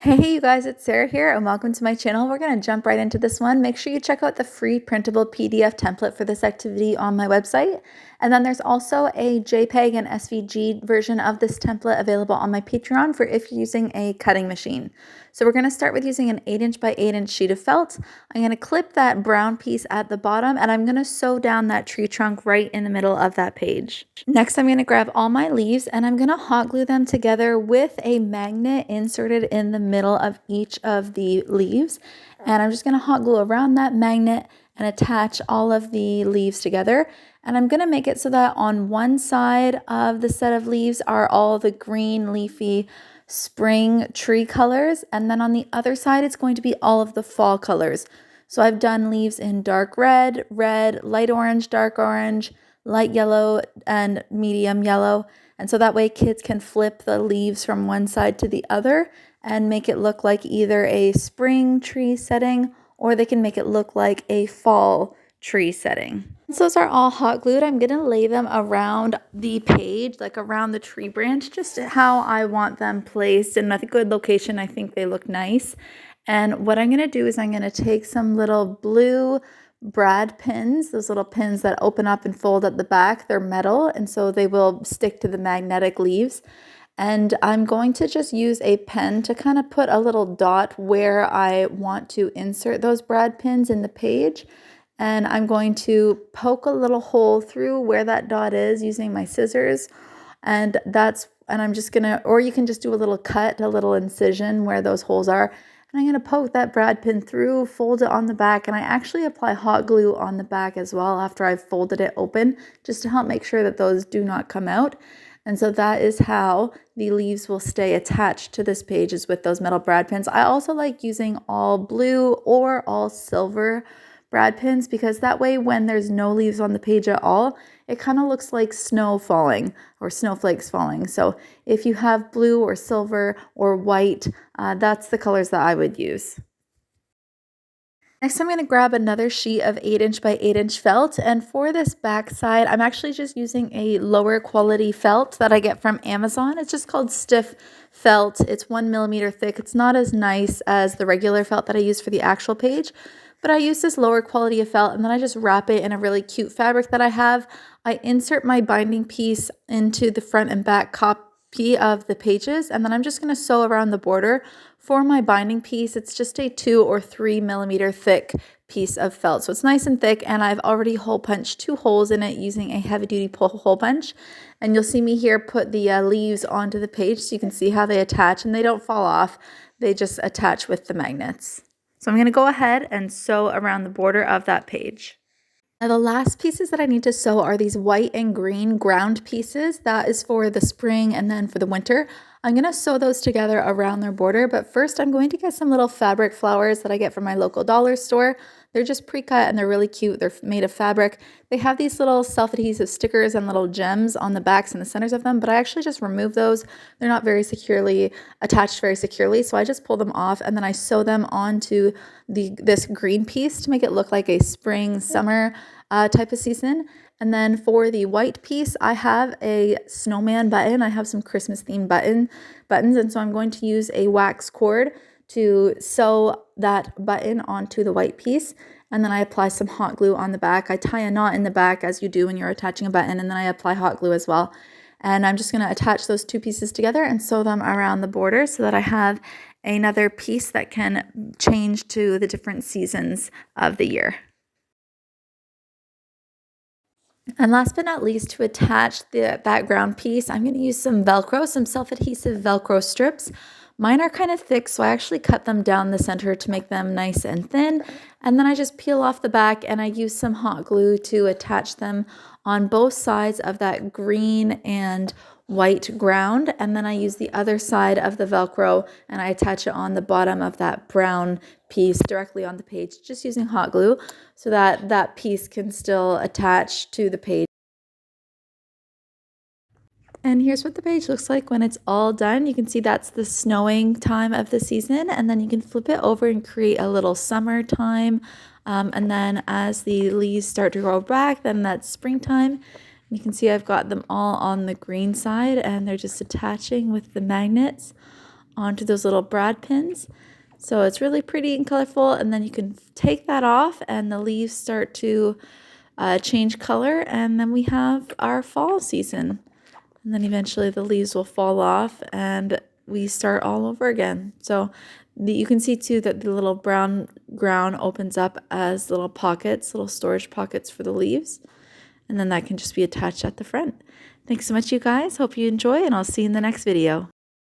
Hey you guys, it's Sarah here and welcome to my channel. We're going to jump right into this one. Make sure you check out the free printable PDF template for this activity on my website. And then there's also a JPEG and SVG version of this template available on my Patreon for if you're using a cutting machine. So we're going to start with using an 8" by 8" sheet of felt. I'm going to clip that brown piece at the bottom and I'm going to sew down that tree trunk right in the middle of that page. Next, I'm going to grab all my leaves and I'm going to hot glue them together with a magnet inserted in the middle of each of the leaves. And I'm just going to hot glue around that magnet and attach all of the leaves together. And I'm going to make it so that on one side of the set of leaves are all the green leafy spring tree colors, and then on the other side it's going to be all of the fall colors. So I've done leaves in dark red, light orange, dark orange, light yellow, and medium yellow. And so that way kids can flip the leaves from one side to the other and make it look like either a spring tree setting or they can make it look like a fall tree setting. Once those are all hot glued, I'm going to lay them around the page, like around the tree branch, just how I want them placed in a good location. I think they look nice. And what I'm going to do is I'm going to take some little blue brad pins, those little pins that open up and fold at the back. They're metal, and so they will stick to the magnetic leaves. And I'm going to just use a pen to kind of put a little dot where I want to insert those brad pins in the page. And I'm going to poke a little hole through where that dot is using my scissors. And I'm just gonna, or you can just do a little cut, a little incision where those holes are. And I'm gonna poke that brad pin through, fold it on the back, and I actually apply hot glue on the back as well after I've folded it open, just to help make sure that those do not come out. And so that is how the leaves will stay attached to this page, is with those metal brad pins. I also like using all blue or all silver brad pins, because that way when there's no leaves on the page at all, it kind of looks like snow falling or snowflakes falling. So if you have blue or silver or white, that's the colors that I would use. Next, I'm going to grab another sheet of 8" by 8" felt, and for this back side, I'm actually just using a lower quality felt that I get from Amazon. It's just called stiff felt. It's 1mm thick. It's not as nice as the regular felt that I use for the actual page, but I use this lower quality of felt, and then I just wrap it in a really cute fabric that I have. I insert my binding piece into the front and back copy of the pages, and then I'm just going to sew around the border. For my binding piece, it's just a 2 or 3mm thick piece of felt, so it's nice and thick, and I've already hole punched 2 holes in it using a heavy duty hole punch. And you'll see me here put the leaves onto the page so you can see how they attach, and they don't fall off, they just attach with the magnets. So I'm going to go ahead and sew around the border of that page. Now the last pieces that I need to sew are these white and green ground pieces. That is for the spring and then for the winter. I'm going to sew those together around their border, but first I'm going to get some little fabric flowers that I get from my local dollar store. They're just pre-cut and they're really cute. They're made of fabric. They have these little self-adhesive stickers and little gems on the backs and the centers of them, but I actually just remove those. They're not very securely attached very securely, so I just pull them off and then I sew them onto this green piece to make it look like a spring, summer type of season. And then for the white piece, I have a snowman button. I have some Christmas themed buttons, and so I'm going to use a wax cord to sew that button onto the white piece. And then I apply some hot glue on the back. I tie a knot in the back as you do when you're attaching a button, and then I apply hot glue as well. And I'm just going to attach those 2 pieces together and sew them around the border so that I have another piece that can change to the different seasons of the year. And last but not least, to attach the background piece, I'm going to use some Velcro, some self-adhesive Velcro strips. Mine are kind of thick, so I actually cut them down the center to make them nice and thin. And then I just peel off the back and I use some hot glue to attach them on both sides of that green and white ground. And then I use the other side of the Velcro and I attach it on the bottom of that brown piece directly on the page, just using hot glue so that that piece can still attach to the page. And here's what the page looks like when it's all done. You can see that's the snowing time of the season, and then you can flip it over and create a little summertime. And then as the leaves start to grow back, then that's springtime. You can see I've got them all on the green side and they're just attaching with the magnets onto those little brad pins. So it's really pretty and colorful, and then you can take that off and the leaves start to change color, and then we have our fall season. And then eventually the leaves will fall off and we start all over again. So you can see too that the little brown ground opens up as little pockets, little storage pockets for the leaves. And then that can just be attached at the front. Thanks so much, you guys. Hope you enjoy, and I'll see you in the next video.